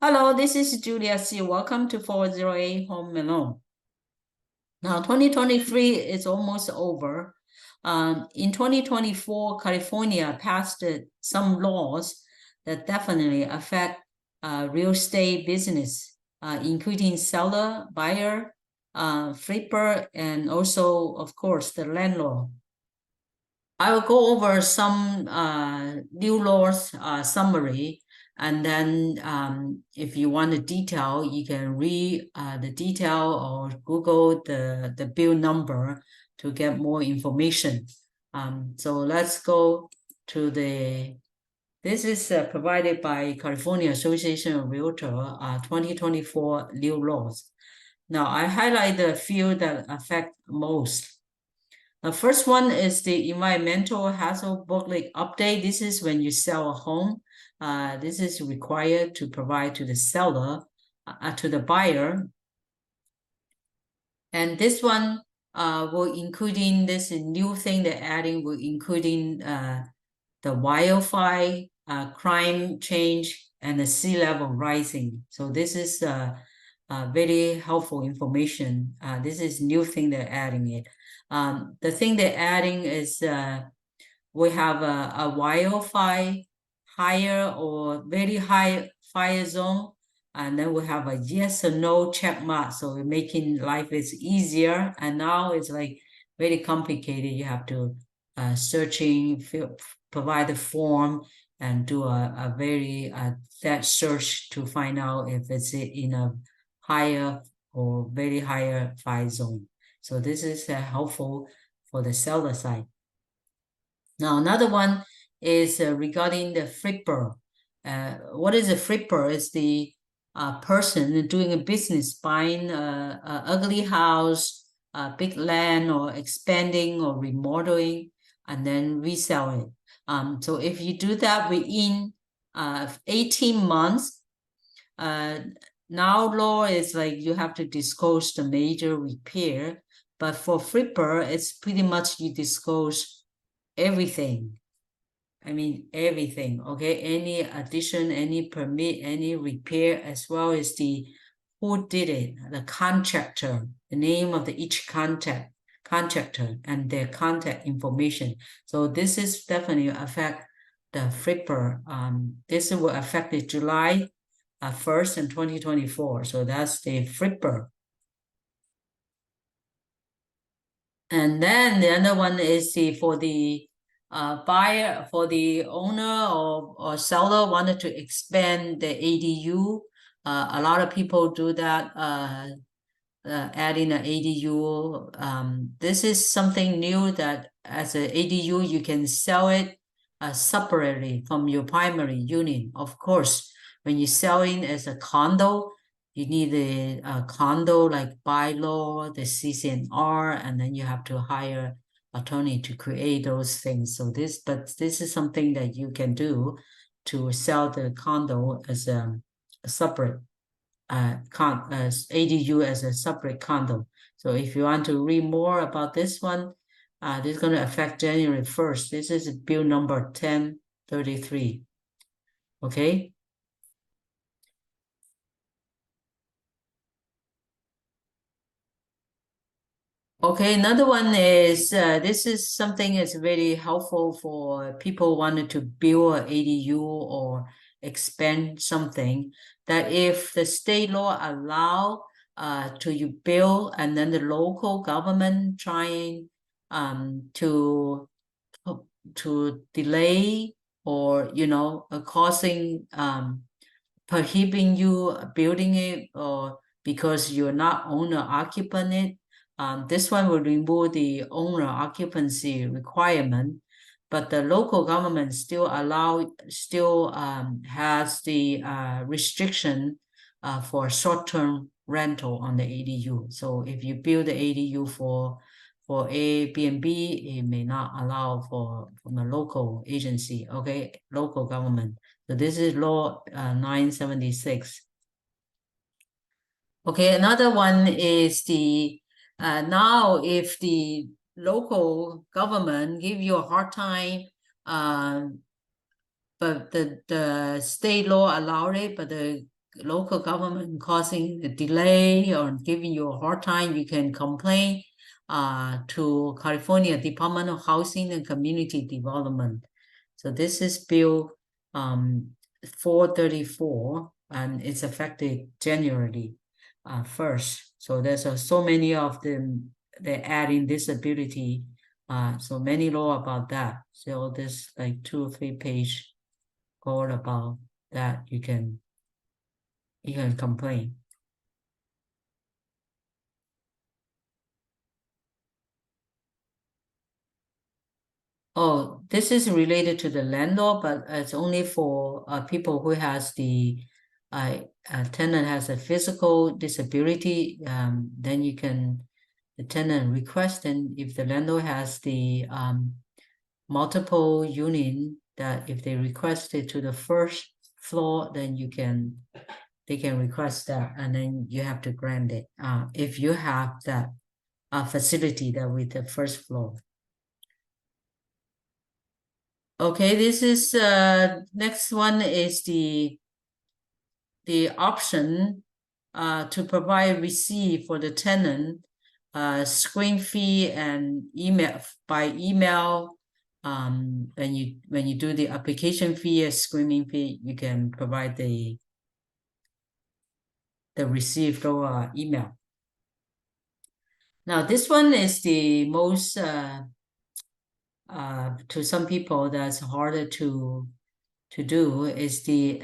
Hello, this is Julia C. Welcome to 408 Home Alone. Now, 2023 is almost over. In 2024, California passed some laws that definitely affect real estate business, including seller, buyer, flipper, and also, of course, the landlord. I will go over some new laws summary, and then if you want the detail, you can read the detail or Google the bill number to get more information. So let's go to this is provided by California Association of Realtors 2024 new laws. Now I highlight the few that affect most. The first one is the environmental hazard booklet update. This is when you sell a home. This is required to provide to the seller, to the buyer. And this one will including this new thing they're adding, will including the wildfire, crime change, and the sea level rising. So this is very helpful information. This is new thing they're adding it. The thing they're adding is we have a wildfire higher or very high fire zone, and then we have a yes or no check mark. So we're making life is easier. And now it's like very complicated. You have to searching, provide the form, and do a very that search to find out if it's in a higher or very higher fire zone. So this is helpful for the seller side. Now another one is regarding the flipper. What is a flipper? It's the person doing a business, buying a ugly house, a big land, or expanding or remodeling, and then resell it. So if you do that within 18 months, now law is like you have to disclose the major repair, but for flipper, it's pretty much you disclose everything. I mean, everything, okay? Any addition, any permit, any repair, as well as the who did it, the contractor, the name of each contractor, and their contact information. So this is definitely affect the flipper. This will affect the July 1st in 2024. So that's the flipper. And then the other one is for the buyer, for the owner or seller wanted to expand the ADU. A lot of people do that, adding an ADU. This is something new that as an ADU, you can sell it separately from your primary unit. Of course, when you're selling as a condo, you need a condo like bylaw, the CCNR, and then you have to hire attorney to create those things. So but this is something that you can do to sell the condo as a separate as ADU as a separate condo. So if you want to read more about this one, this is going to affect January 1st. This is bill number 1033. Okay. Okay, another one is this is something that's very helpful for people wanted to build an ADU or expand something, that if the state law allow to you build and then the local government trying to delay or causing prohibiting you building it, or because you're not owner occupant it. This one will remove the owner occupancy requirement, but the local government still has the restriction for short-term rental on the ADU. So if you build the ADU for Airbnb, it may not allow from the local agency, okay, local government. So this is law 976. Okay, another one is the now if the local government give you a hard time, but the state law allowed it, but the local government causing a delay or giving you a hard time, you can complain to California Department of Housing and Community Development. So this is Bill 434, and it's effective January 1st. So there's so many of them, they're adding disability. So many law about that. So there's like 2 or 3 page all about that. You can complain. Oh, this is related to the landlord, but it's only for people who has the tenant has a physical disability. Then you can the tenant request, and if the landlord has the multiple unit, that if they request it to the first floor, then they can request that, and then you have to grant it. If you have that facility that with the first floor. Okay, this is next one is the option to provide receipt for the tenant, screen fee and email by email. When you do the application fee or screening fee, you can provide the receipt through email. Now this one is the most to some people that's harder to do is the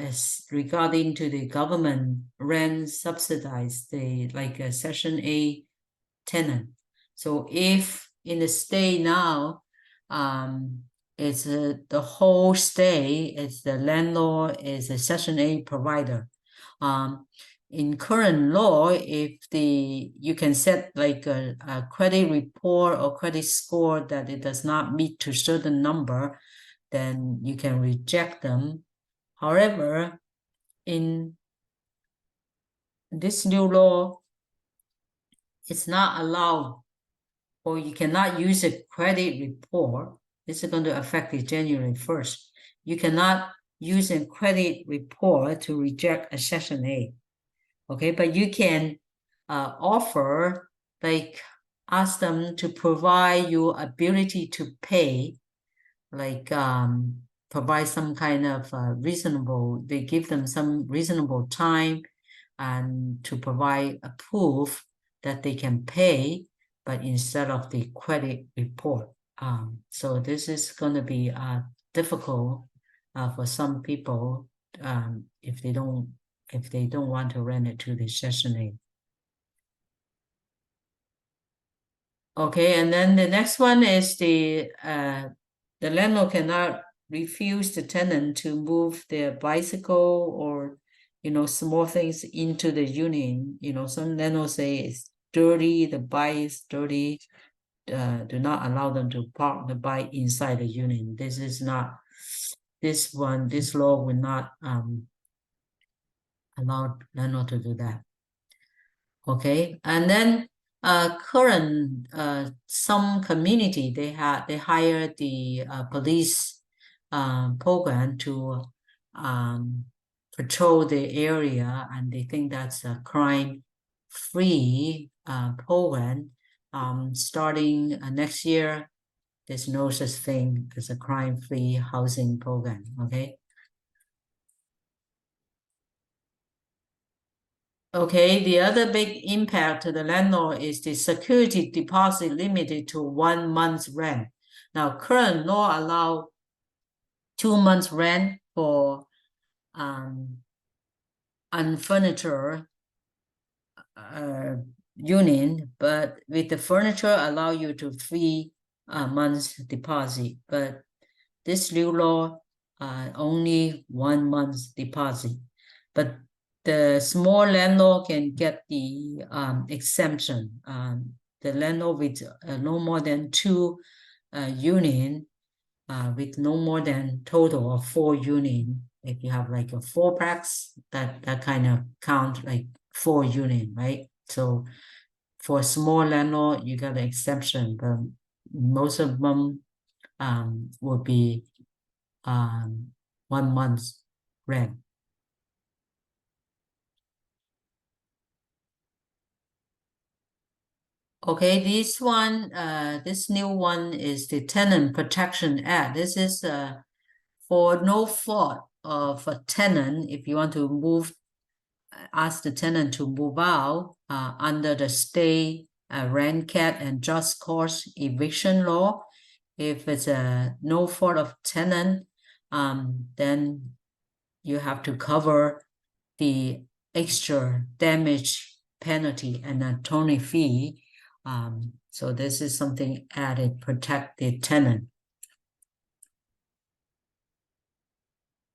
regarding to the government rent subsidized the like a Section A tenant. So if in the state now, it's the whole state, it's the landlord is a Section A provider. In current law, if you can set like a credit report or credit score that it does not meet to certain number, then you can reject them. However, in this new law, it's not allowed, or you cannot use a credit report. This is going to affect the January 1st. You cannot use a credit report to reject a Section A. Okay, but you can offer, like ask them to provide your ability to pay, like provide some kind of reasonable, they give them some reasonable time and to provide a proof that they can pay, but instead of the credit report. So this is going to be difficult for some people if they don't want to rent it to the Section A. Okay, and then the next one is the landlord cannot refuse the tenant to move their bicycle or small things into the unit. Some landlords say it's dirty, the bike is dirty. Do not allow them to park the bike inside the unit. This is not this law will not allow landlord to do that. Okay, and then current some community they hire the police program to patrol the area, and they think that's a crime-free program. Starting next year, there's no such thing as a crime-free housing program. Okay. Okay, the other big impact to the landlord is the security deposit limited to 1 month's rent. Now, current law allow 2 months rent for unfurnished unit, but with the furniture allow you to 3 months deposit. But this new law only 1 month's deposit. But the small landlord can get the exemption. The landlord with no more than 2 units, with no more than total of 4 units. If you have like a 4-plex, that kind of count like 4 units, right? So for a small landlord, you got an exemption, but most of them will be 1 month's rent. Okay, this one, this new one is the Tenant Protection Act. This is for no fault of a tenant. If you want to move, ask the tenant to move out under the state rent cap and just cause eviction law. If it's a no fault of tenant, then you have to cover the extra damage penalty and attorney fee. So this is something added, protect the tenant.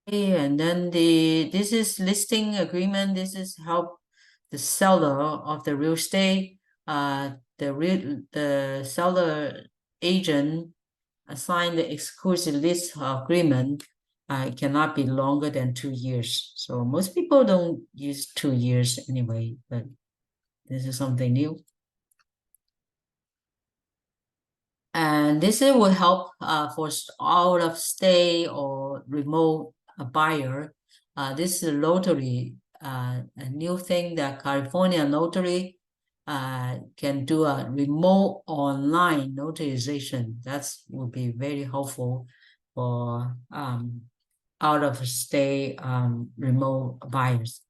And then this is listing agreement. This is help the seller of the real estate. The seller agent assign the exclusive list agreement. It cannot be longer than 2 years. So most people don't use 2 years anyway, but this is something new. And this will help for out of stay or remote buyer. This is notary, a new thing that California notary can do a remote online notarization. That will be very helpful for out of stay remote buyers.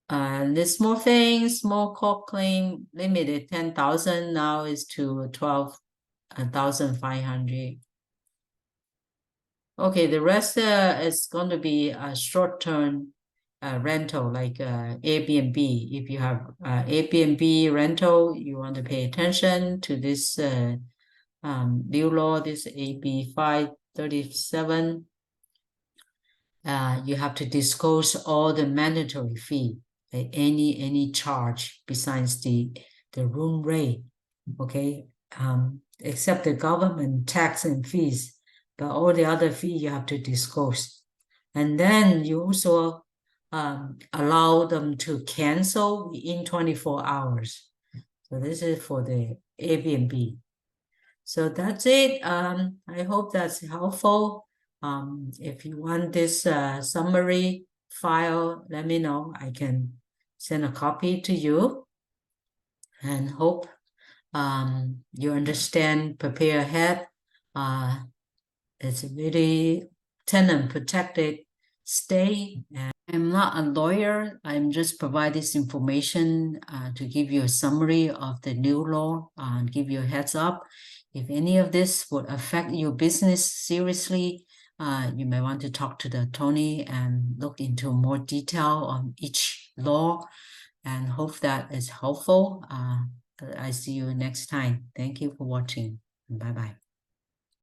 And the small thing, small court claim limited 10,000 now is to 12,500. Okay, the rest is going to be a short-term rental like Airbnb. If you have Airbnb rental, you want to pay attention to this new law, this AB 537. You have to disclose all the mandatory fee, any charge besides the room rate, okay? Except the government tax and fees, but all the other fee you have to disclose. And then you also allow them to cancel in 24 hours. So this is for the Airbnb. So that's it. I hope that's helpful. If you want this summary file, let me know. I can send a copy to you, and hope you understand, prepare ahead. It's really tenant protected stay. I'm not a lawyer. I'm just provide this information to give you a summary of the new law and give you a heads up. If any of this would affect your business seriously, you may want to talk to the attorney and look into more detail on each law, and hope that is helpful. I see you next time. Thank you for watching. Bye-bye.